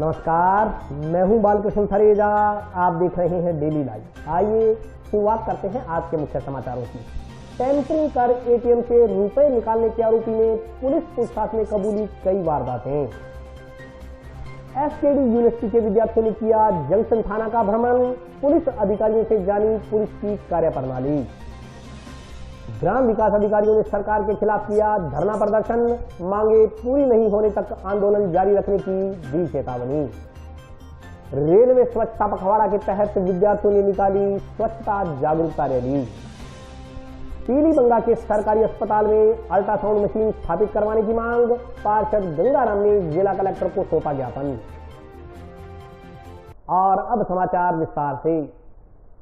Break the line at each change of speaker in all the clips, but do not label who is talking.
नमस्कार, मैं हूं बालकृष्ण थरेजा। आप देख रहे हैं डेली लाइव। आइए शुरुआत करते हैं आज के मुख्य समाचारों की। टेम्परिंग कर एटीएम से रुपए निकालने के आरोपी ने पुलिस पूछताछ में कबूली कई वारदातें। एसकेडी यूनिवर्सिटी के विद्यार्थियों ने किया जंक्शन थाना का भ्रमण, पुलिस अधिकारियों से जानी पुलिस की कार्यप्रणाली। ग्राम विकास अधिकारियों ने सरकार के खिलाफ किया धरना प्रदर्शन, मांगे पूरी नहीं होने तक आंदोलन जारी रखने की दी चेतावनी। रेलवे स्वच्छता पखवाड़ा के तहत विद्यार्थियों ने निकाली स्वच्छता जागरूकता रैली। पीलीबंगा के सरकारी अस्पताल में अल्ट्रासाउंड मशीन स्थापित करवाने की मांग, पार्षद गंगाराम ने जिला कलेक्टर को सौंपा ज्ञापन। और अब समाचार विस्तार से।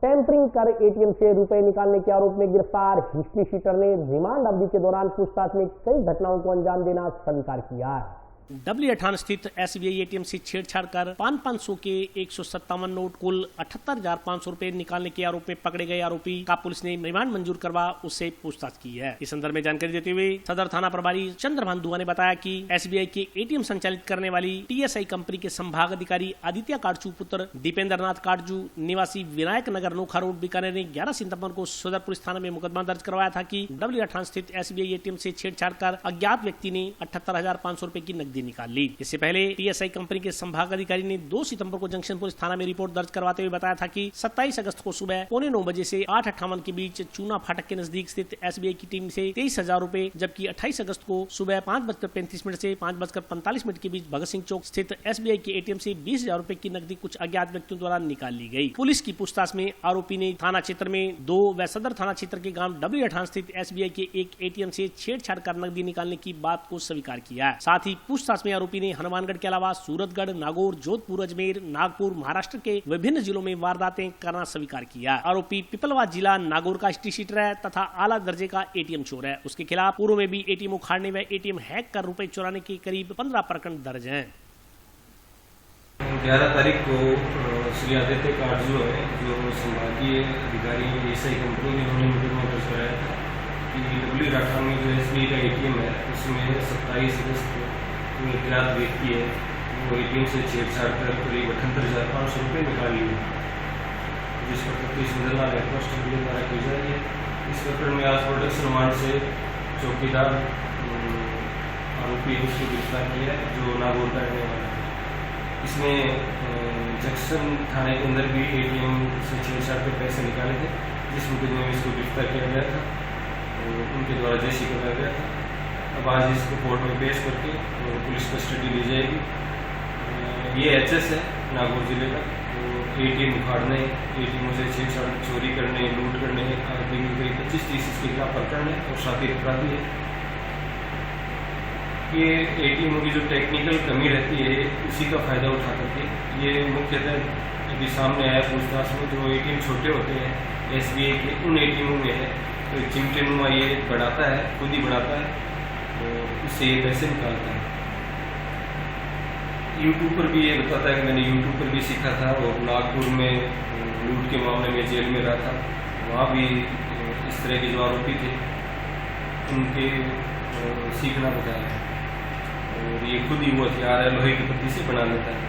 टेम्परिंग कर एटीएम से रुपए निकालने के आरोप में गिरफ्तार हिस्ट्री शीटर ने रिमांड अवधि के दौरान पूछताछ में कई घटनाओं को अंजाम देना स्वीकार किया है।
W18 स्थित SBI एटीएम से छेड़छाड़ कर 500 के 157 नोट कुल 78,500 रुपए निकालने के आरोप में पकड़े गए आरोपी का पुलिस ने रिमांड मंजूर करवा उससे पूछताछ की है। इस संदर्भ में जानकारी देते हुए सदर थाना प्रभारी चंद्रभान दुआ ने बताया कि SBI के एटीएम संचालित करने वाली TSI कंपनी के संभाग अधिकारी आदित्य काटजू पुत्र दीपेंद्र नाथ काटजू निवासी विनायक नगर नोखा रोड बीकानेर ने 11 सितंबर को सदर पुलिस थाना में मुकदमा दर्ज करवाया था कि W18 स्थित SBI एटीएम से छेड़छाड़ कर अज्ञात व्यक्ति ने 78,500 रुपए की नकदी निकाल ली। इससे पहले TSI कंपनी के संभाग अधिकारी ने 2 सितंबर को जंक्शन पुलिस थाना में रिपोर्ट दर्ज करवाते हुए बताया था कि 27 अगस्त को सुबह 9:15 बजे से 8:58 के बीच चूना फाटक के नजदीक स्थित SBI की टीम से 23,000 रुपए, जबकि 28 अगस्त को सुबह 5:35 से 5:45 के बीच भगत सिंह चौक स्थित SBI के एटीएम से 20,000 रुपए की नकदी कुछ अज्ञात व्यक्तियों द्वारा निकाल ली गई। पुलिस की पूछताछ में आरोपी ने थाना क्षेत्र में 2 व सदर थाना क्षेत्र के गांव W18 स्थित SBI के एक एटीएम से छेड़छाड़ कर नकदी निकालने की बात को स्वीकार किया है। साथ ही पूछताछ में आरोपी ने हनुमानगढ़ के अलावा सूरतगढ़, नागौर, जोधपुर, अजमेर, नागपुर, महाराष्ट्र के विभिन्न जिलों में वारदातें करना स्वीकार किया। आरोपी पिपलवा जिला नागौर का हिस्ट्री शीटर है तथा आला दर्जे का एटीएम चोर है। उसके खिलाफ पूर्व में भी एटीएम उखाड़ने व एटीएम हैक कर रुपए चुराने के करीब 15 प्रकरण दर्ज हैं।
11 तारीख को श्री आदित्य काटजू है जो संभागीय अधिकारी TSI कंपनी ने उन्होंने मुकदमा दर्ज कराया था कि W18 में जो SBI का एटीएम है उसमें 27 अगस्त को अज्ञात व्यक्ति है वो एटीएम से छेड़छाड़ कर करीब 78,500 रुपये निकाल लिए, जिस पर तफ्तीश इंदरलाल हेडमास्टर द्वारा की जा रही है। इस प्रकरण में आज प्रोडक्शन वार्ड से चौकीदार आरोपी उसको गिरफ्तार किया है जो नागौर का रहने वाला है। इसमें जंक्शन थाने के अंदर भी एटीएम से छेड़छाड़ कर पैसे निकाले थे, जिस मुकदमे में इसको गिरफ्तार किया गया था और उनके द्वारा जेसी कराया गया था। अब आज इसको कोर्ट में पेश करके पुलिस कस्टडी ली जाएगी। ये HS है नागौर जिले का, तो एटीएम उखाड़ने, एटीएमों से छेड़छाड़, चोरी करने, लूट करने आदि करीब 25-30 इसके खिलाफ प्रकरण है और शातिर अपराधी है। ये एटीएमों की जो टेक्निकल कमी रहती है उसी का फायदा उठा करके ये मुख्यतः अभी सामने आया पूछताछ में जो एटीएम छोटे होते हैं SBI के उन एटीएमों में है तो चिमटे नुमा ये बढ़ाता है, खुद ही बढ़ाता है, इससे ये पैसे निकालता है। यूट्यूब पर भी ये बताता है कि मैंने यूट्यूब पर भी सीखा था और नागपुर में लूट के मामले में जेल में रहा था, वहाँ भी इस तरह के जो आरोपी थे उनके सीखना बताया है और ये खुद ही वो हथियार है लोहे की पत्ती से बना लेता है।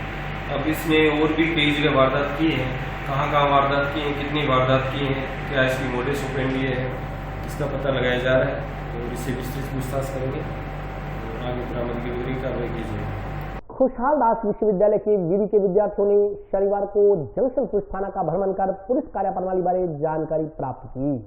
अब इसने और भी कई जगह वारदात की है, कहाँ वारदात की है, कितनी वारदात की है, क्या इसकी मोडस ऑपरेंडी है, इसका पता लगाया जा रहा है और इससे विस्तृत पूछताछ करेंगे और आगे बरामदगी की कार्रवाई की जाएगी।
खुशहाल दास विश्वविद्यालय के विधि के विद्यार्थियों ने शनिवार को जंक्शन पुलिस थाना का भ्रमण कर पुलिस कार्यप्रणाली बारे जानकारी प्राप्त की।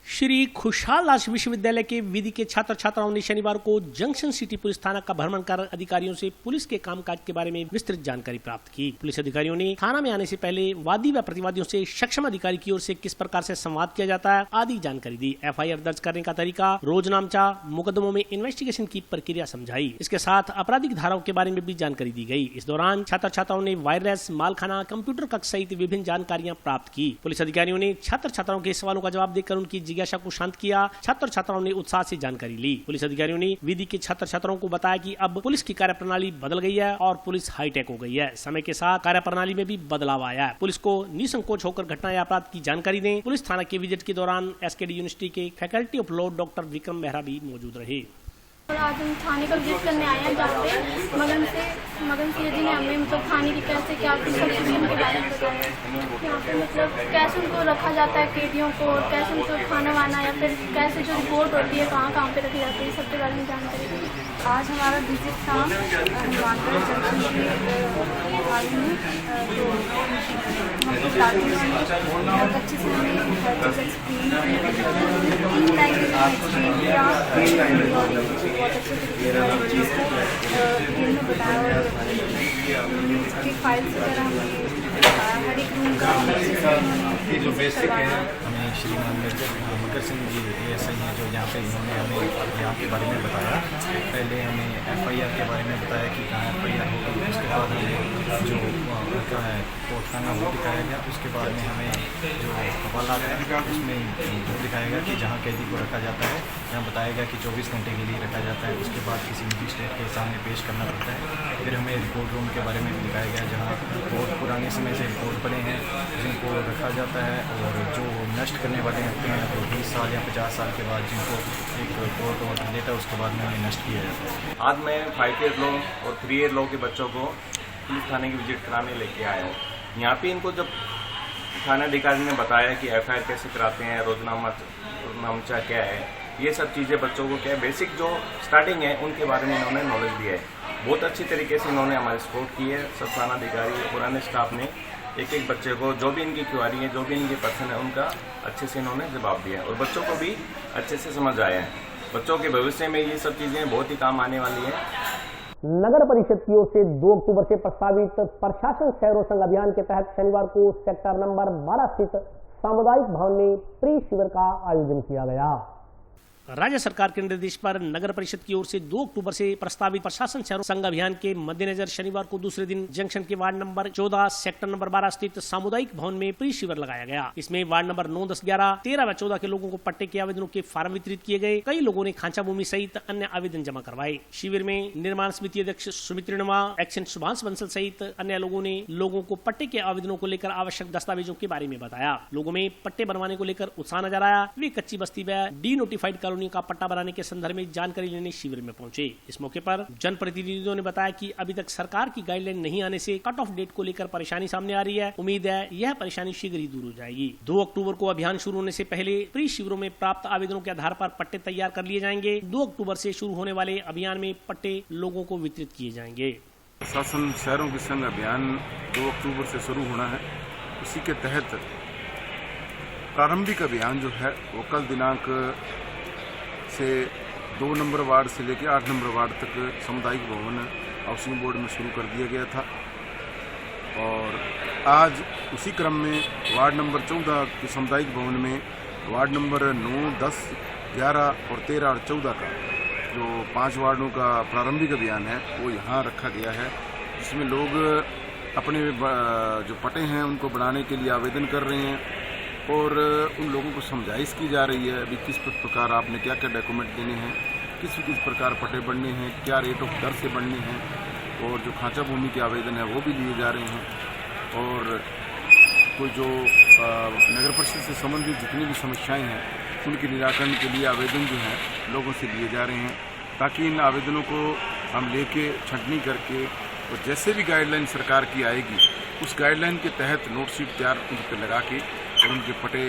श्री खुशहाल दास विश्वविद्यालय के विधि के छात्र छात्राओं ने शनिवार को जंक्शन सिटी पुलिस थाना का भ्रमण कर अधिकारियों से पुलिस के कामकाज के बारे में विस्तृत जानकारी प्राप्त की। पुलिस अधिकारियों ने थाना में आने से पहले वादी व प्रतिवादियों से सक्षम अधिकारी की ओर से किस प्रकार से संवाद किया जाता है आदि जानकारी दी। FIR दर्ज करने का तरीका, रोजनामचा, मुकदमों में इन्वेस्टिगेशन की प्रक्रिया समझाई। इसके साथ आपराधिक धाराओं के बारे में भी जानकारी दी गई। इस दौरान छात्र छात्राओं ने वायरलेस, मालखाना, कंप्यूटर कक्ष सहित विभिन्न जानकारियां प्राप्त की। पुलिस अधिकारियों ने छात्र छात्राओं के सवालों का जवाब देकर उनकी जिज्ञासा को शांत किया। छात्र छात्राओं ने उत्साह से जानकारी ली। पुलिस अधिकारियों ने विधि के छात्र छात्राओं को बताया कि अब पुलिस की कार्यप्रणाली बदल गई है और पुलिस हाईटेक हो गई है। समय के साथ कार्यप्रणाली में भी बदलाव आया है। पुलिस को निसंकोच होकर घटना या अपराध की जानकारी दें। पुलिस थाना के विजिट के दौरान SKD यूनिवर्सिटी के faculty of law doctor Vikram Mehra भी मौजूद रहे।
और आज हम थाने का विजिट करने आए हैं जहाँ पे मगन सिंह जी ने हमें मतलब थाने की कैसे क्या कुछ के बारे में बताया। यहाँ पे मतलब कैसे उनको रखा जाता है कैदियों को, कैसे उनको खाना वाना या फिर कैसे जो रिपोर्ट होती है कहाँ कहाँ पे रखी जाती है, सब के बारे में जानकारी दी।
आज हमारा विजिट था हनुमानगढ़ जंक्शन के हाल में, तो हमको स्टार्टिंग से बहुत अच्छे से हमें हर चीज़ एक्सप्लेन 3 लैंग्वेज में एक्सप्लेन किया और बहुत अच्छे तरीके से हर चीज़ को डिटेल में बताया और इसकी फाइल्स वगैरह हमें बताया, हर एक रूम का अच्छे से जो बेसिक है।
हमें श्रीमान मकर सिंह जी एएसआई हैं जो यहाँ पे इन्होंने हमें यहाँ के बारे में बताया। पहले हमें एफआईआर के बारे में बताया कि कहाँ एफआईआर होगी, उसके बाद हमें जो उनका है कोर्टखाना वो दिखाया गया, उसके बाद में हमें जो हवाला है उसमें वो दिखाया गया कि जहाँ कैदी को रखा जाता है, यहाँ बताया गया कि 24 घंटे के लिए रखा जाता है, उसके बाद किसी मजिस्ट्रेट के सामने पेश करना पड़ता है। फिर हमें रिपोर्ट रूम के बारे में भी दिखाया गया जहाँ बहुत पुराने समय से रिपोर्ट पड़े हैं जिनको रखा जाता है और जो नष्ट करने वाले होते हैं तो 20 साल या 50 साल के बाद जिनको एक कोर्ट ऑर्डर देता है उसके बाद में उन्हें नष्ट किया जाता है।
आज मैं 5 ईयर लॉ और 3 ईयर लॉ के बच्चों को पुलिस थाने की विजिट कराने लेके आया हूँ। यहाँ पे इनको जब थाना अधिकारी ने बताया कि एफआईआर कैसे कराते हैं, रोजनामा क्या है, ये सब चीज़ें बच्चों को क्या है बेसिक जो स्टार्टिंग है उनके बारे में इन्होंने नॉलेज दिया है। बहुत अच्छी तरीके से इन्होंने हमारी सपोर्ट की है। सब थाना अधिकारी पुराने स्टाफ ने एक एक बच्चे को जो भी इनकी क्वारी है, जो भी इनके पर्सन है, उनका अच्छे से इन्होंने जवाब दिया और बच्चों को भी अच्छे से समझ आया है। बच्चों के भविष्य में ये सब चीज़ें बहुत ही काम आने वाली हैं।
नगर परिषद की ओर से 2 अक्टूबर से प्रस्तावित प्रशासन शहरों संघ अभियान के तहत शनिवार को सेक्टर नंबर 12 स्थित सामुदायिक भवन में प्री शिविर का आयोजन किया गया।
राज्य सरकार के निर्देश पर नगर परिषद की ओर से 2 अक्टूबर से प्रस्तावित प्रशासन शहरों संघ अभियान के मद्देनजर शनिवार को दूसरे दिन जंक्शन के वार्ड नंबर 14 सेक्टर नंबर 12 स्थित सामुदायिक भवन में प्री शिविर लगाया गया। इसमें वार्ड नंबर 9, 10, 11, 13 व 14 के लोगों को पट्टे के आवेदनों के फार्म वितरित किए गए। कई लोगों ने खांचा भूमि सहित अन्य आवेदन जमा करवाए। शिविर में निर्माण समिति अध्यक्ष सुमित ऋणवा, एक्शन शुभांश बंसल सहित अन्य लोगों ने लोगों को पट्टे के आवेदनों को लेकर आवश्यक दस्तावेजों के बारे में बताया। लोगों में पट्टे बनवाने को लेकर उत्साह नजर आया। वे कच्ची बस्ती व डी नोटिफाइड कॉलोनी का पट्टा बनाने के संदर्भ में जानकारी लेने शिविर में पहुंचे। इस मौके पर जनप्रतिनिधियों ने बताया कि अभी तक सरकार की गाइडलाइन नहीं आने से कट ऑफ डेट को लेकर परेशानी सामने आ रही है। उम्मीद है यह परेशानी शीघ्र ही दूर हो जाएगी। 2 अक्टूबर को अभियान शुरू होने से पहले प्री शिविरों में प्राप्त आवेदनों के आधार पर पट्टे तैयार कर लिए जाएंगे। 2 अक्टूबर से शुरू होने वाले अभियान में पट्टे लोगों को वितरित किए जाएंगे।
प्रशासन शहरों के संघ अभियान 2 अक्टूबर से शुरू होना है। उसी के तहत प्रारंभिक अभियान जो है वो कल दिनांक से 2 नंबर वार्ड से लेकर 8 नंबर वार्ड तक सामुदायिक भवन हाउसिंग बोर्ड में शुरू कर दिया गया था और आज उसी क्रम में वार्ड नंबर 14 के सामुदायिक भवन में वार्ड नंबर 9, 10, 11 और 13 और 14 का जो 5 वार्डों का प्रारंभिक अभियान है वो यहाँ रखा गया है, जिसमें लोग अपने जो पट्टे हैं उनको बनाने के लिए आवेदन कर रहे हैं और उन लोगों को समझाइश की जा रही है अभी किस प्रकार आपने क्या क्या डॉक्यूमेंट देने हैं, किस प्रकार पट्टे बनने हैं, क्या रेट ऑफ दर से बनने हैं और जो खांचा भूमि के आवेदन है वो भी लिए जा रहे हैं और कोई जो नगर परिषद से संबंधित जितनी भी समस्याएं हैं उनके निराकरण के लिए आवेदन जो हैं लोगों से लिए जा रहे हैं, ताकि इन आवेदनों को हम लेके छंटनी करके और जैसे भी गाइडलाइन सरकार की आएगी उस गाइडलाइन के तहत नोट शीट तैयार उन पर लगा के और उनके पट्टे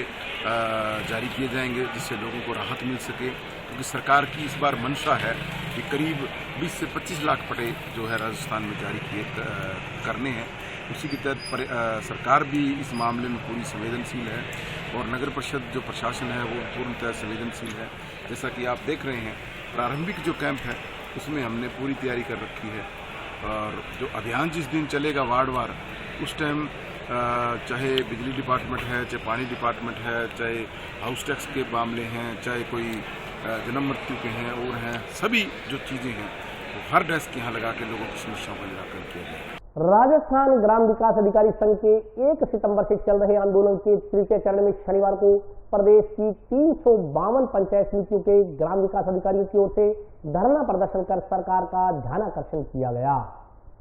जारी किए जाएंगे, जिससे लोगों को राहत मिल सके। क्योंकि सरकार की इस बार मंशा है कि करीब 20 से 25 लाख पट्टे जो है राजस्थान में जारी किए करने हैं। उसी के तहत सरकार भी इस मामले में पूरी संवेदनशील है और नगर परिषद जो प्रशासन है वो पूर्णतः संवेदनशील है। जैसा कि आप देख रहे हैं प्रारंभिक जो कैंप है उसमें हमने पूरी तैयारी कर रखी है और जो अभियान जिस दिन चलेगा वार्डवार उस टाइम चाहे बिजली डिपार्टमेंट है, चाहे पानी डिपार्टमेंट है, चाहे हाउस टैक्स के मामले हैं, चाहे कोई जन्म मृत्यु के हैं और हैं, सभी जो चीज़ें हैं वो हर डेस्क यहाँ लगा के लोगों की समस्याओं का निराकरण किया जाए।
राजस्थान ग्राम विकास अधिकारी संघ के 1 सितंबर से चल रहे आंदोलन के तृतीय चरण में शनिवार को प्रदेश की 352 पंचायत समितियों के ग्राम विकास अधिकारियों की ओर से धरना प्रदर्शन कर सरकार का ध्यानाकर्षण किया गया।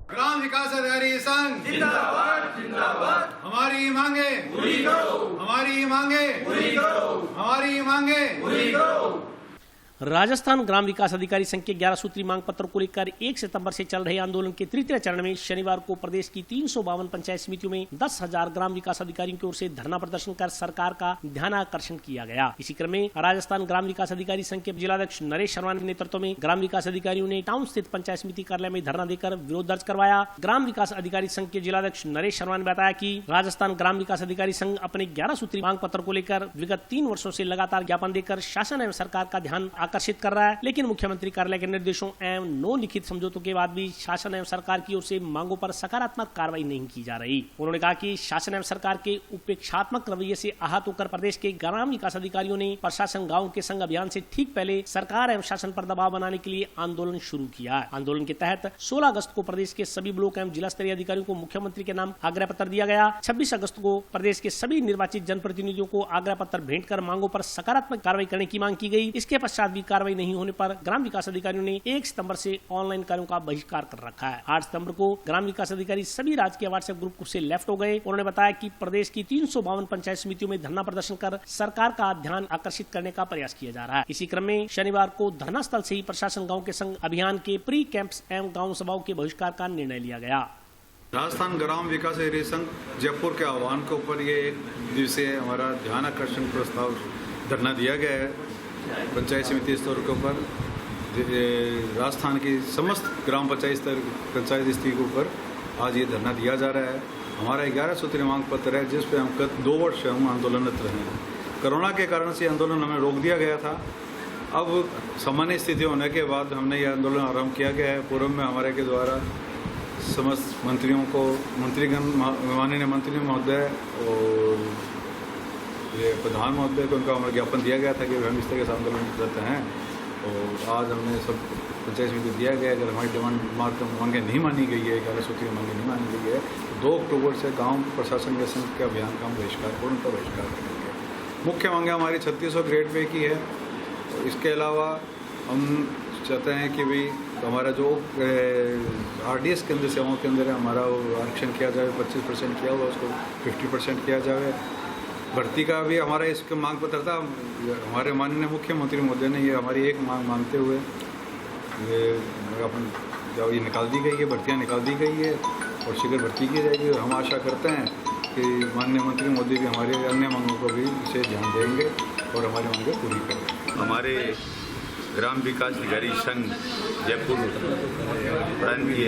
ग्राम विकास अधिकारी संघ जिंदाबाद जिंदाबाद, हमारी मांगे पूरी करो, हमारी मांगे पूरी करो, हमारी मांगे पूरी करो।
राजस्थान ग्राम विकास अधिकारी संघ के 11 सूत्री मांग पत्र को लेकर 1 सितंबर से चल रहे आंदोलन के तृतीय चरण में शनिवार को प्रदेश की 352 पंचायत समितियों में 10,000 ग्राम विकास अधिकारियों की ओर से धरना प्रदर्शन कर सरकार का ध्यान आकर्षण किया गया। इसी क्रम में राजस्थान ग्राम विकास अधिकारी संघ के जिलाध्यक्ष नरेश शर्मा के नेतृत्व में ग्राम विकास अधिकारियों ने टाउन स्थित पंचायत समिति कार्यालय में धरना देकर विरोध दर्ज करवाया। ग्राम विकास अधिकारी संघ के जिलाध्यक्ष नरेश शर्मा ने बताया कि राजस्थान ग्राम विकास अधिकारी संघ अपने 11 सूत्री मांग पत्र को लेकर विगत 3 वर्षों से लगातार ज्ञापन देकर शासन एवं सरकार का ध्यान आकर्षित कर रहा है, लेकिन मुख्यमंत्री कार्यालय के निर्देशों एवं नो लिखित समझौतों के बाद भी शासन एवं सरकार की ओर से मांगों पर सकारात्मक कार्रवाई नहीं की जा रही। उन्होंने कहा कि शासन एवं सरकार के उपेक्षात्मक रवैये से आहत होकर प्रदेश के ग्राम विकास अधिकारियों ने प्रशासन गाँव के संग अभियान से ठीक पहले सरकार एवं शासन पर दबाव बनाने के लिए आंदोलन शुरू किया। आंदोलन के तहत 16 अगस्त को प्रदेश के सभी ब्लॉक एवं जिला स्तरीय अधिकारियों को मुख्यमंत्री के नाम आग्रह पत्र दिया गया। 26 अगस्त को प्रदेश के सभी निर्वाचित जनप्रतिनिधियों को आग्रह पत्र भेंट कर मांगों पर सकारात्मक कार्रवाई करने की मांग की गई। इसके पश्चात भी कार्रवाई नहीं होने पर ग्राम विकास अधिकारियों ने 1 सितंबर से ऑनलाइन कार्यों का बहिष्कार कर रखा है। 8 सितंबर को ग्राम विकास अधिकारी सभी राजकीय व्हाट्सएप ग्रुप से लेफ्ट हो गए। उन्होंने बताया कि प्रदेश की 352 पंचायत समितियों में धरना प्रदर्शन कर सरकार का ध्यान आकर्षित करने का प्रयास किया जा रहा है। इसी क्रम में शनिवार को धरना स्थल से ही प्रशासन गाँव के संग अभियान के प्री कैंप्स एवं गाँव सभाओं के बहिष्कार का निर्णय लिया गया।
राजस्थान ग्राम विकास अधिकारी संघ जयपुर के आह्वान के ऊपर ये 1 दिवसीय हमारा ध्यान आकर्षण प्रस्ताव धरना दिया गया है। पंचायत समिति स्तर के ऊपर राजस्थान की समस्त ग्राम पंचायत स्तर के ऊपर आज ये धरना दिया जा रहा है। हमारा 11 सूत्री मांग पत्र है जिस पे हम गत 2 वर्ष से हम आंदोलनरत रहे हैं। कोरोना के कारण से आंदोलन हमें रोक दिया गया था। अब सामान्य स्थिति होने के बाद हमने ये आंदोलन आरंभ किया गया है। पूर्व में हमारे के द्वारा समस्त मंत्रियों को माननीय मंत्री महोदय और ये प्रधान महोदय को उनका हमें ज्ञापन दिया गया था कि हम इस तरह से आंदोलन करते हैं। और आज हमने सब पंचायत समिति दिया गया। अगर हमारी डिमांड मांगे नहीं मानी गई है, 11 सूत्री मांगे नहीं मानी गई है, तो 2 अक्टूबर से गांव प्रशासन के संघ के अभियान का बहिष्कार पूर्णतः बहिष्कार करेंगे। मुख्य मांगे हमारी 3600 ग्रेड पे की है। इसके अलावा हम चाहते हैं कि भाई हमारा जो RDS के अंदर सेवाओं के अंदर हमारा आरक्षण किया जाए, 25% किया हुआ उसको 50% किया जाए। भर्ती का भी हमारा इसका मांग पत्र था। हमारे माननीय मुख्यमंत्री महोदय ने ये हमारी एक मांग मानते हुए ये अपन जब ये निकाल दी गई है, भर्तियाँ निकाल दी गई है और शीघ्र भर्ती की जाएगी। हम आशा करते हैं कि माननीय मंत्री मोदी भी हमारे अन्य मांगों को भी इसे ध्यान देंगे और हमारी मांगें पूरी करेंगे।
हमारे ग्राम विकास अधिकारी संघ जयपुर प्रांतीय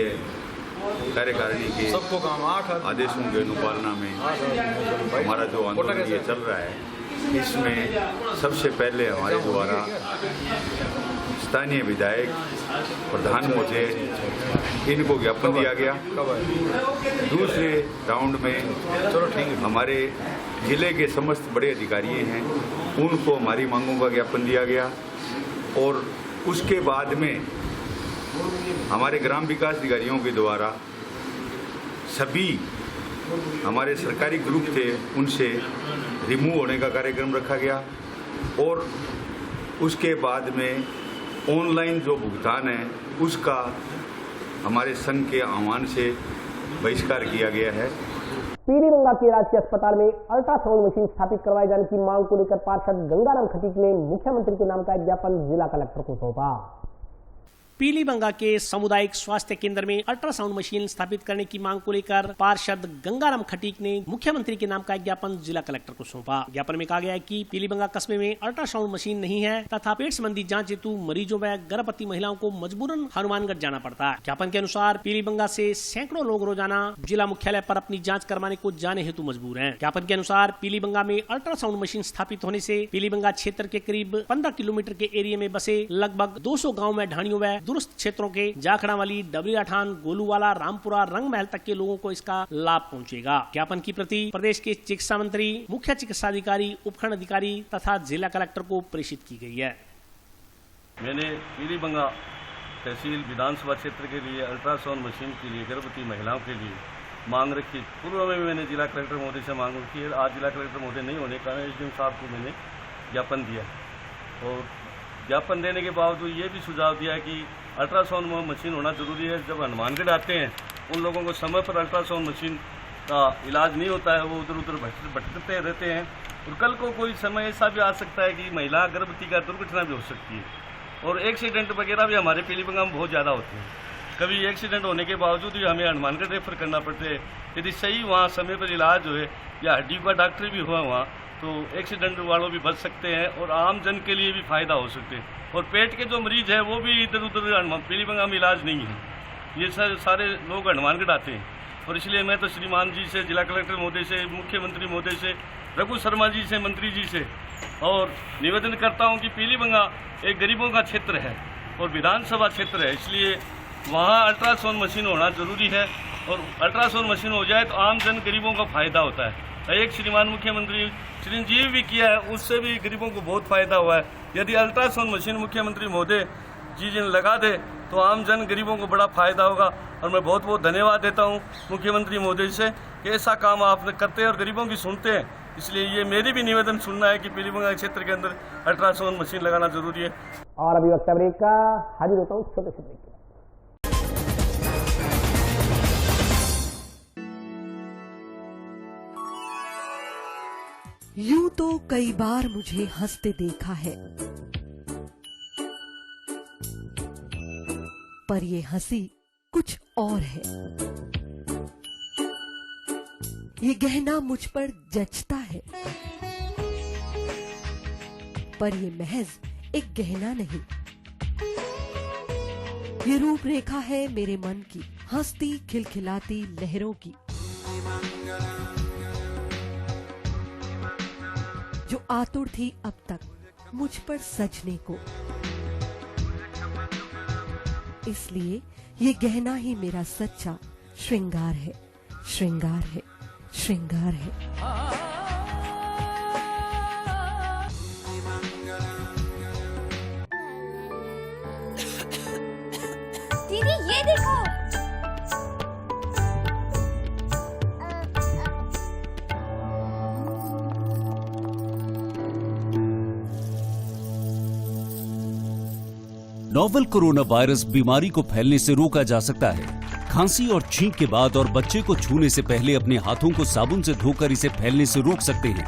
कार्यकारिणी के आदेशों के अनुपालना में हमारा जो आंदोलन ये चल रहा है, इसमें सबसे पहले हमारे द्वारा स्थानीय विधायक प्रधान महोदय इनको ज्ञापन दिया गया। दूसरे राउंड में हमारे जिले के समस्त बड़े अधिकारी हैं, उनको हमारी मांगों का ज्ञापन दिया गया। और उसके बाद में हमारे ग्राम विकास अधिकारियों के द्वारा सभी हमारे सरकारी ग्रुप थे उनसे रिमूव होने का कार्यक्रम रखा गया। और उसके बाद में ऑनलाइन जो भुगतान है उसका हमारे संघ के आह्वान से बहिष्कार किया गया है।
पीलीबंगा के राजकीय अस्पताल में अल्ट्रासाउंड मशीन स्थापित करवाए जाने की मांग को लेकर पार्षद गंगाराम खटीक ने मुख्यमंत्री के नाम का एक ज्ञापन जिला कलेक्टर को सौंपा। पीलीबंगा के सामुदायिक स्वास्थ्य केंद्र में अल्ट्रासाउंड मशीन स्थापित करने की मांग को लेकर पार्षद गंगाराम खटीक ने मुख्यमंत्री के नाम का एक ज्ञापन जिला कलेक्टर को सौंपा। ज्ञापन में कहा गया है कि पीलीबंगा कस्बे में अल्ट्रासाउंड मशीन नहीं है तथा पेट संबंधी जांच हेतु मरीजों व गर्भवती महिलाओं को मजबूरन हनुमानगढ़ जाना पड़ता है। ज्ञापन के अनुसार पीलीबंगा से सैकड़ों लोग रोजाना जिला मुख्यालय पर अपनी जाँच करवाने को जाने हेतु मजबूर है। ज्ञापन के अनुसार पीलीबंगा में अल्ट्रासाउंड मशीन स्थापित होने से पीलीबंगा क्षेत्र के करीब 15 किलोमीटर के एरिया में बसे लगभग 200 गाँव में ढाणियों व दुरुस्त क्षेत्रों के जाखड़ावाली, डबरीठान, गोलूवाला, रामपुरा, रंग महल तक के लोगों को इसका लाभ पहुंचेगा। ज्ञापन की प्रति प्रदेश के चिकित्सा मंत्री, मुख्य चिकित्सा अधिकारी, उपखंड अधिकारी तथा जिला कलेक्टर को प्रेषित की गई है।
मैंने पीलीबंगा तहसील विधानसभा क्षेत्र के लिए अल्ट्रासाउंड मशीन के लिए गर्भवती महिलाओं के लिए मांग रखी। पूर्व में मैंने जिला कलेक्टर महोदय से मांग रखी है। आज जिला कलेक्टर महोदय नहीं होने के कारण SDM साहब को मैंने ज्ञापन दिया और ज्ञापन देने के बावजूद ये भी सुझाव दिया है कि अल्ट्रासाउंड मशीन होना जरूरी है। जब हनुमानगढ़ आते हैं उन लोगों को समय पर अल्ट्रासाउंड मशीन का इलाज नहीं होता है, वो उधर उधर भटकते रहते हैं और कल को कोई समय ऐसा भी आ सकता है कि महिला गर्भवती का दुर्घटना भी हो सकती है। और एक्सीडेंट वगैरह भी हमारे पीलीबंगा में बहुत ज़्यादा होते हैं। कभी एक्सीडेंट होने के बावजूद भी हमें हनुमानगढ़ रेफर करना पड़ता है। यदि सही वहाँ समय पर इलाज हो या हड्डी का डॉक्टर भी हुआ वहाँ, तो एक्सीडेंट वालों भी बच सकते हैं और आम जन के लिए भी फायदा हो सकते हैं। और पेट के जो मरीज है वो भी इधर उधर पीलीबंगा में इलाज नहीं है, ये सारे लोग हनुमानगढ़ आते हैं। और इसलिए मैं तो श्रीमान जी से, जिला कलेक्टर महोदय से, मुख्यमंत्री महोदय से, रघु शर्मा जी से, मंत्री जी से और निवेदन करता हूं कि पीलीबंगा एक गरीबों का क्षेत्र है और विधानसभा क्षेत्र है, इसलिए वहाँ अल्ट्रासाउंड मशीन होना जरूरी है। और अल्ट्रासाउंड मशीन हो जाए तो आम जन गरीबों का फायदा होता है। एक श्रीमान मुख्यमंत्री चिरंजीव भी किया है, उससे भी गरीबों को बहुत फायदा हुआ है। यदि अल्ट्रासाउंड मशीन मुख्यमंत्री महोदय जी लगा दे तो आम जन गरीबों को बड़ा फायदा होगा। और मैं बहुत बहुत धन्यवाद देता हूं मुख्यमंत्री महोदय से कि ऐसा काम आपने करते हैं और गरीबों की सुनते हैं। इसलिए ये मेरी भी निवेदन सुनना है कि पीलीबंगा क्षेत्र के अंदर अल्ट्रासाउंड मशीन लगाना जरूरी है।
और अभी वक्त ब्रेक का, हाजिर होता हूँ छोटे से ब्रेक।
यूं तो कई बार मुझे हंसते देखा है, पर ये हंसी कुछ और है। ये गहना मुझ पर जचता है, पर ये महज एक गहना नहीं, ये रूपरेखा है मेरे मन की, हंसती खिलखिलाती लहरों की, जो आतुर थी अब तक मुझ पर सजने को। इसलिए ये गहना ही मेरा सच्चा श्रृंगार है, श्रृंगार है, श्रृंगार है।
दीदी ये देखो,
नोवेल कोरोना वायरस बीमारी को फैलने से रोका जा सकता है। खांसी और छींक के बाद और बच्चे को छूने से पहले अपने हाथों को साबुन से धोकर इसे फैलने से रोक सकते हैं।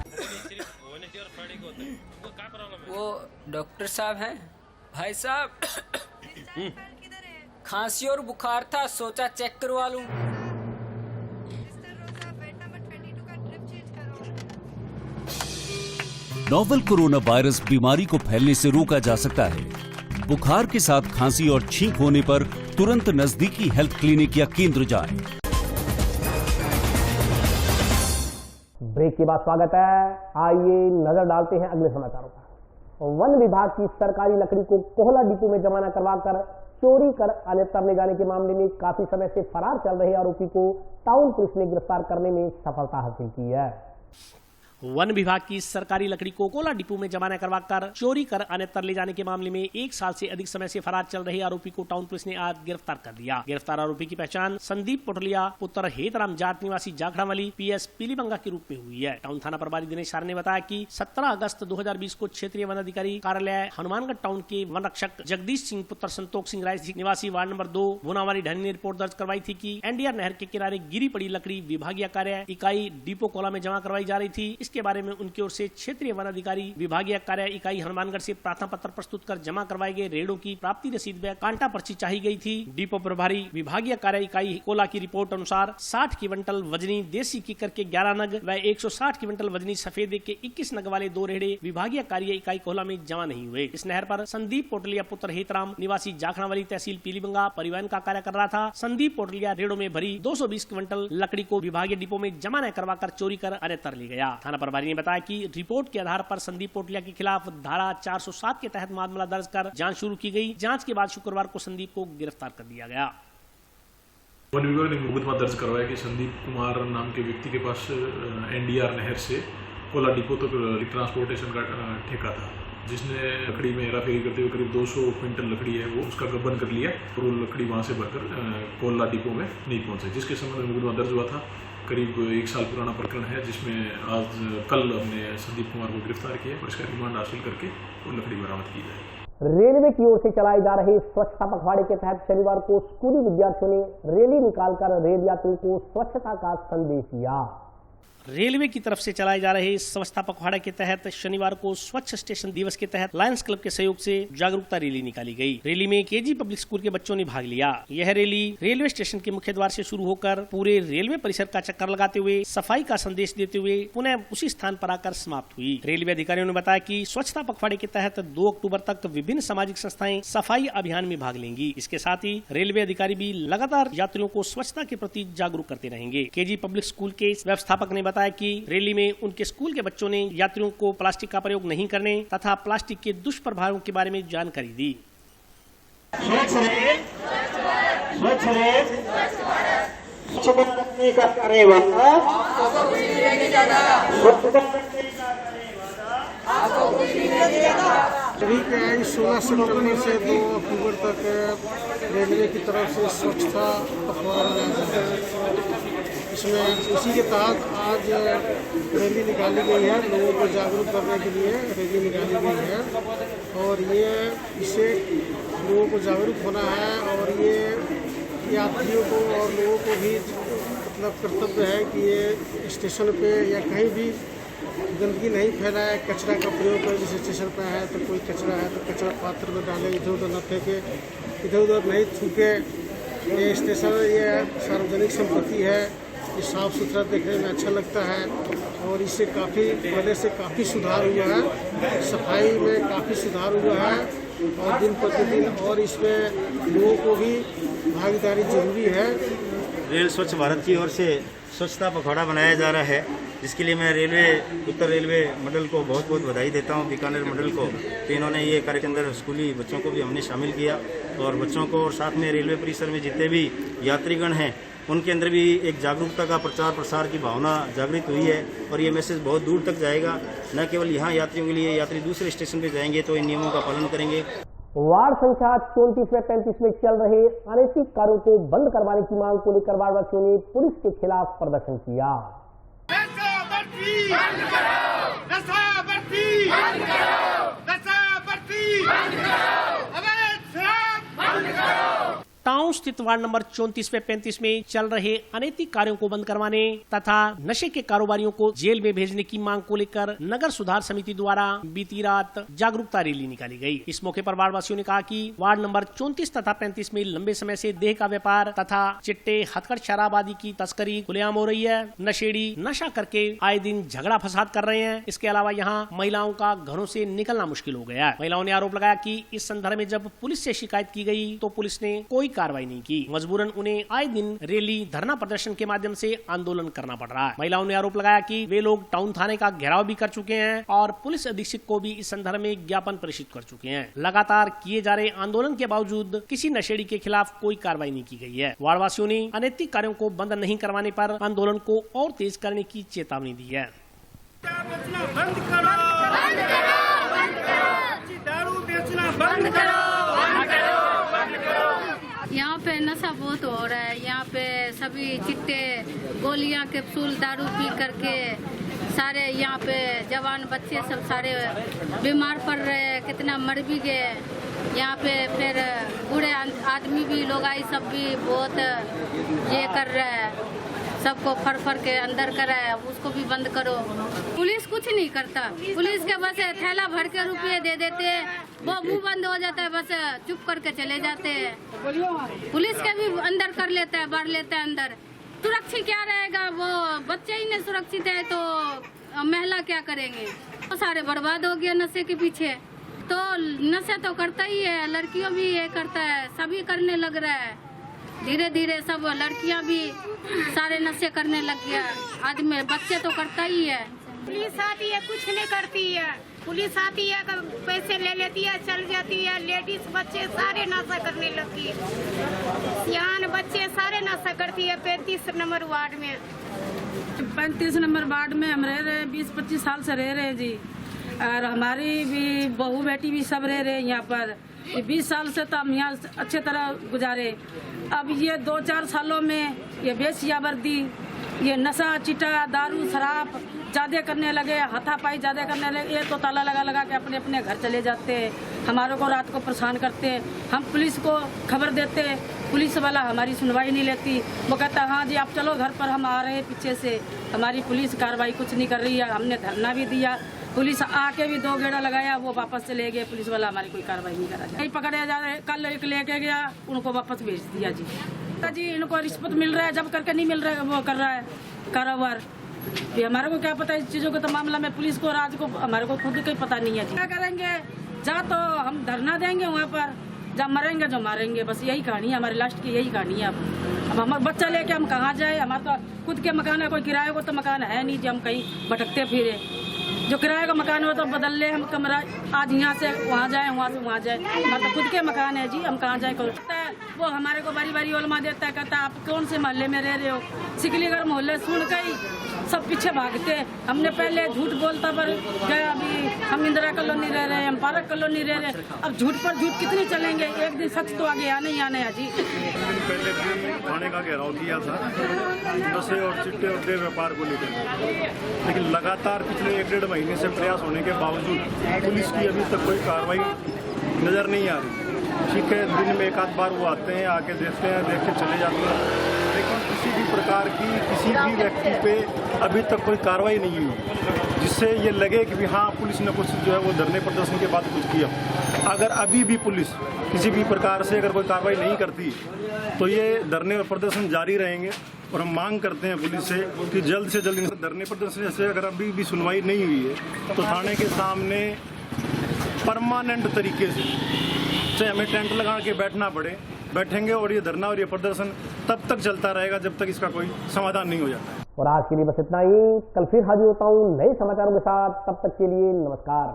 वो डॉक्टर साहब हैं? भाई साहब खांसी और बुखार था, सोचा चेक करवा लूं।
नोवेल कोरोना वायरस बीमारी को फैलने से रोका जा सकता है। बुखार के साथ खांसी और छींक होने पर तुरंत नजदीकी हेल्थ क्लिनिक या केंद्र जाएं।
ब्रेक के बाद स्वागत है। आइए नजर डालते हैं अगले समाचारों पर। वन विभाग की सरकारी लकड़ी को कोहला डिपो में जमाना करवाकर चोरी कर अन्यत्र ले जाने के मामले में काफी समय से फरार चल रहे आरोपी को टाउन पुलिस ने गिरफ्तार करने में सफलता हासिल की है।
वन विभाग की सरकारी लकड़ी को कोला डिपो में जमाना करवाकर चोरी कर अन्यत्र ले जाने के मामले में 1 साल से अधिक समय से फरार चल रहे आरोपी को टाउन पुलिस ने आज गिरफ्तार कर लिया। गिरफ्तार आरोपी की पहचान संदीप पोटलिया पुत्र हेतराम जाट निवासी जाखड़ावाली पीएस पीलीबंगा के रूप में हुई है। टाउन थाना प्रभारी दिनेश सार ने बताया कि 17 अगस्त 2020 को क्षेत्रीय वन अधिकारी कार्यालय हनुमानगढ़ टाउन के वन रक्षक जगदीश सिंह पुत्र संतोष सिंह राय निवासी वार्ड नंबर 2 भुनावाली ढाणी ने रिपोर्ट दर्ज करवाई थी कि एनडीआर नहर के किनारे गिरी पड़ी लकड़ी विभागीय कार्य इकाई डिपो कोला में जमा करवाई जा रही थी। इसके बारे में उनकी ओर से क्षेत्रीय वन अधिकारी विभागीय कार्य इकाई हनुमानगढ़ से प्रार्थना पत्र प्रस्तुत कर जमा करवाए गए रेड़ों की प्राप्ति रसीद व कांटा पर्ची चाही गई थी। डिपो प्रभारी विभागीय कार्य इकाई कोला की रिपोर्ट अनुसार 60 क्विंटल वजनी देसी कीकर के 11 नग व 160 क्विंटल वजनी सफेदे के 21 नग वाले 2 रेड़े विभागीय कार्य इकाई कोला में जमा नहीं हुए। इस नहर पर संदीप पोटलिया पुत्र हेतराम निवासी जाखड़ावाली तहसील पीलीबंगा परिवहन का कार्य कर रहा था। संदीप पोटलिया रेड़ों में भरी 220 क्विंटल लकड़ी को विभागीय डिपो में जमा न करवाकर चोरी कर अन्यत्र ले गया। थाना प्रभारी ने बताया कि रिपोर्ट के आधार पर संदीप पोटलिया के खिलाफ धारा 407 के तहत मामला दर्ज कर जांच शुरू की गई। जांच के बाद शुक्रवार को संदीप को गिरफ्तार कर लिया गया।
वन विभाग ने मुकदमा दर्ज करवाया कि संदीप कुमार नाम के व्यक्ति के पास एनडीआर नहर से कोला डिपो तक ट्रांसपोर्टेशन का ठेका था, जिसने लकड़ी में हेराफेरी करते हुए करीब 200 क्विंटल लकड़ी है वो उसका गबन कर लिया और वो लकड़ी वहां से भरकर कोला डिपो में नहीं पहुंचे, जिसके संबंध में मुकदमा दर्ज हुआ था। करीब 1 साल पुराना प्रकरण है, जिसमें आज कल हमने संदीप कुमार को गिरफ्तार किया और इसका रिमांड हासिल करके वो लकड़ी बरामद की जाए।
रेलवे की ओर से चलाए जा रहे स्वच्छता पखवाड़े के तहत शनिवार को स्कूली विद्यार्थियों ने रैली निकालकर रेल यात्रियों को स्वच्छता का संदेश दिया।
रेलवे की तरफ से चलाए जा रहे स्वच्छता पखवाड़ा के तहत शनिवार को स्वच्छ स्टेशन दिवस के तहत लायंस क्लब के सहयोग से जागरूकता रैली निकाली गई। रैली में केजी पब्लिक स्कूल के बच्चों ने भाग लिया। यह रैली रेलवे स्टेशन के मुख्य द्वार से शुरू होकर पूरे रेलवे परिसर का चक्कर लगाते हुए सफाई का संदेश देते हुए पुनः उसी स्थान पर आकर समाप्त हुई। रेलवे अधिकारियों ने बताया कि स्वच्छता पखवाड़े के तहत 2 अक्टूबर तक विभिन्न सामाजिक संस्थाएं सफाई अभियान में भाग लेंगी। इसके साथ ही रेलवे अधिकारी भी लगातार यात्रियों को स्वच्छता के प्रति जागरूक करते रहेंगे। केजी पब्लिक स्कूल के व्यवस्थापक ने बताया कि रैली में उनके स्कूल के बच्चों ने यात्रियों को प्लास्टिक का प्रयोग नहीं करने तथा प्लास्टिक के दुष्प्रभावों के बारे में जानकारी दी।
स्वच्छ रखने का करे
सभी के 16 सितंबर से 2 अक्टूबर तक रेलवे की तरफ से स्वच्छता पखवाड़ा मनाया जाता है। इसमें इसी के तहत आज रैली निकाली गई है। लोगों को जागरूक करने के लिए रैली निकाली गई है और ये इससे लोगों को जागरूक होना है और ये यात्रियों को और लोगों को भी मतलब कर्तव्य है कि ये स्टेशन पे या कहीं भी गंदगी नहीं फैलाए। कचरा का प्रयोग करें, जैसे स्टेशन पे है तो कोई कचरा है तो कचरा पात्र में डालें, इधर उधर न फेंके, इधर उधर नहीं थूके। ये स्टेशन ये सार्वजनिक संपत्ति है, ये साफ़ सुथरा देखने में अच्छा लगता है और इससे काफ़ी पहले से काफ़ी सुधार हुआ है। सफाई में काफ़ी सुधार हुआ है और दिन प्रतिदिन और इसमें लोगों को भी भागीदारी जरूरी है।
रेल स्वच्छ भारत की ओर से स्वच्छता पखवाड़ा बनाया जा रहा है, जिसके लिए मैं उत्तर रेलवे मंडल को बहुत बहुत बधाई देता हूं, बीकानेर मंडल को। तो इन्होंने ये कार्य के अंदर स्कूली बच्चों को भी हमने शामिल किया और बच्चों को और साथ में रेलवे परिसर में जितने भी यात्रीगण हैं उनके अंदर भी एक जागरूकता का प्रचार प्रसार की भावना जागृत हुई है और ये मैसेज बहुत दूर तक जाएगा। न केवल यहाँ यात्रियों के लिए, यात्री दूसरे स्टेशन पर जाएंगे तो इन नियमों का पालन करेंगे।
वार्ड संख्या 34 व 35 में चल रहे अनैतिक कार्यों को बंद करवाने की मांग को लेकर वार्डवासियों ने पुलिस के खिलाफ प्रदर्शन किया। टाउन स्थित वार्ड नंबर 34 व 35 में चल रहे अनैतिक कार्यों को बंद करवाने तथा नशे के कारोबारियों को जेल में भेजने की मांग को लेकर नगर सुधार समिति द्वारा बीती रात जागरूकता रैली निकाली गई। इस मौके पर वार्डवासियों ने कहा कि वार्ड नंबर 34 तथा 35 में लंबे समय से देह का व्यापार तथा चिट्टे, हथकड़, शराब आदि की तस्करी खुलेआम हो रही है। नशेड़ी नशा करके आए दिन झगड़ा फसाद कर रहे हैं। इसके अलावा यहाँ महिलाओं का घरों से निकलना मुश्किल हो गया है। महिलाओं ने आरोप लगाया कि इस संदर्भ में जब पुलिस से शिकायत की गई तो पुलिस ने कोई कार्रवाई नहीं की। मजबूरन उन्हें आए दिन रैली, धरना प्रदर्शन के माध्यम से आंदोलन करना पड़ रहा है। महिलाओं ने आरोप लगाया कि वे लोग टाउन थाने का घेराव भी कर चुके हैं और पुलिस अधीक्षक को भी इस संदर्भ में ज्ञापन प्रेषित कर चुके हैं। लगातार किए जा रहे आंदोलन के बावजूद किसी नशेड़ी के खिलाफ कोई कार्रवाई नहीं की गई है। वार्डवासियों ने अनैतिक कार्यों को बंद नहीं करवाने पर आंदोलन को और तेज करने की चेतावनी दी है।
बंद करो, दारू बेचना बंद करो।
यहाँ पे नशा बहुत हो रहा है। यहाँ पे सभी चिट्टे, गोलियां, कैप्सूल, दारू पी करके सारे यहाँ पे जवान बच्चे सब सारे बीमार पड़ रहे हैं, कितना मर भी गए। यहाँ पे फिर बूढ़े आदमी भी लोग आई सब भी बहुत ये कर रहे हैं, सबको फर के अंदर कर रहा है। उसको भी बंद करो। पुलिस कुछ नहीं करता। पुलिस के बस थैला भर के रुपये दे देते हैं, वो मुंह बंद हो जाता है, बस चुप करके चले जाते हैं। पुलिस के भी अंदर कर लेता है, भर लेता है अंदर। सुरक्षित क्या रहेगा? वो बच्चे ही नहीं सुरक्षित है तो महिला क्या करेंगे? तो सारे बर्बाद हो गए नशे के पीछे। तो नशा तो करता ही है, लड़कियों भी ये करता है, सभी करने लग रहा है। धीरे धीरे सब लड़कियां भी सारे नशे करने लग गया। आदमी बच्चे तो करता ही है।
पुलिस आती है, कुछ नहीं करती है। पुलिस आती है, पैसे ले लेती है, चल जाती है। लेडीज बच्चे सारे नशा करने लगती है। सियान बच्चे सारे नशा करती है। 35 नंबर वार्ड में
35 नंबर वार्ड में हम रह रहे 20-25 साल से रह रहे जी। और हमारी भी बहू बेटी भी सब रह रहे यहाँ पर। 20 साल से तो हम यहाँ अच्छे तरह गुजारे। अब ये 2-4 सालों में ये बेसियावर्दी, ये नशा, चिट्टा, दारू, शराब ज़्यादा करने लगे, हाथापाई ज़्यादा करने लगे। ये तो ताला लगा के अपने अपने घर चले जाते हैं, हमारे को रात को परेशान करते हैं। हम पुलिस को खबर देते पुलिस वाला हमारी सुनवाई नहीं लेती। वो कहता हाँ जी आप चलो घर पर, हम आ रहे हैं पीछे से। हमारी पुलिस कार्रवाई कुछ नहीं कर रही है। हमने धरना भी दिया, पुलिस आके भी 2 गेड़ा लगाया, वो वापस से ले गए। पुलिस वाला हमारी कोई कार्रवाई नहीं करा, नहीं पकड़े जा रहे। कल एक लेके गया, उनको वापस भेज दिया जी। इनको रिश्वत मिल रहा है, जब करके नहीं मिल रहा है वो कर रहा है कारोबार। ये हमारे को क्या पता इस चीज़ों के तो मामला में, पुलिस को राज को हमारे को खुद को पता नहीं है जी। क्या करेंगे, जा तो हम धरना देंगे वहाँ पर, जब मरेंगे जो मारेंगे, बस यही कहानी है हमारी, लास्ट की यही कहानी है। अब हमारा बच्चा लेके हम कहाँ जाए? हमारा तो खुद के मकान है, कोई किराए को तो मकान है नहीं जो हम कहीं भटकते फिरे। जो किराए का मकान हो तो बदल ले हम कमरा, आज यहाँ से वहाँ जाए, वहाँ से वहाँ जाए। हमारा तो खुद के मकान है जी, हम कहाँ जाए? वो हमारे को बारी बारी ओलमा देता है, कहता है आप कौन से मोहल्ले में रह रहे हो? सिकलीगढ़ मोहल्ले सुन के ही सब पीछे भागते। हमने पहले झूठ बोलता पर गया, अभी हम इंदिरा कॉलोनी रह रहे हैं, हम पार्क कॉलोनी रह रहे हैं। अब झूठ पर झूठ कितनी चलेंगे? एक दिन सच तो आगे आने ही आने है जी।
पहले थाने का घेराव किया था नशे और चिट्टे और देह व्यापार को लेकर, लेकिन लगातार पिछले 1-1.5 महीने से प्रयास होने के बावजूद पुलिस की अभी तक कोई कार्रवाई नज़र नहीं आ रही। ठीक है, दिन में 1 आध बार वो आते हैं, आके देखते हैं, देख के चले जाते हैं, लेकिन किसी भी प्रकार की किसी भी व्यक्ति पे अभी तक कोई कार्रवाई नहीं हुई जिससे ये लगे कि हाँ पुलिस ने कुछ जो है वो धरने प्रदर्शन के बाद कुछ किया। अगर अभी भी पुलिस किसी भी प्रकार से अगर कोई कार्रवाई नहीं करती तो ये धरने और प्रदर्शन जारी रहेंगे। और हम मांग करते हैं पुलिस से कि जल्द से जल्द धरने प्रदर्शन से अगर अभी भी सुनवाई नहीं हुई है तो थाने के सामने परमानेंट तरीके से चाहे हमें टेंट लगा के बैठना पड़े, बैठेंगे और ये धरना और ये प्रदर्शन तब तक चलता रहेगा जब तक इसका कोई समाधान नहीं हो जाता।
और आज के लिए बस इतना ही। कल फिर हाजिर होता हूँ नए समाचारों के साथ, तब तक के लिए नमस्कार।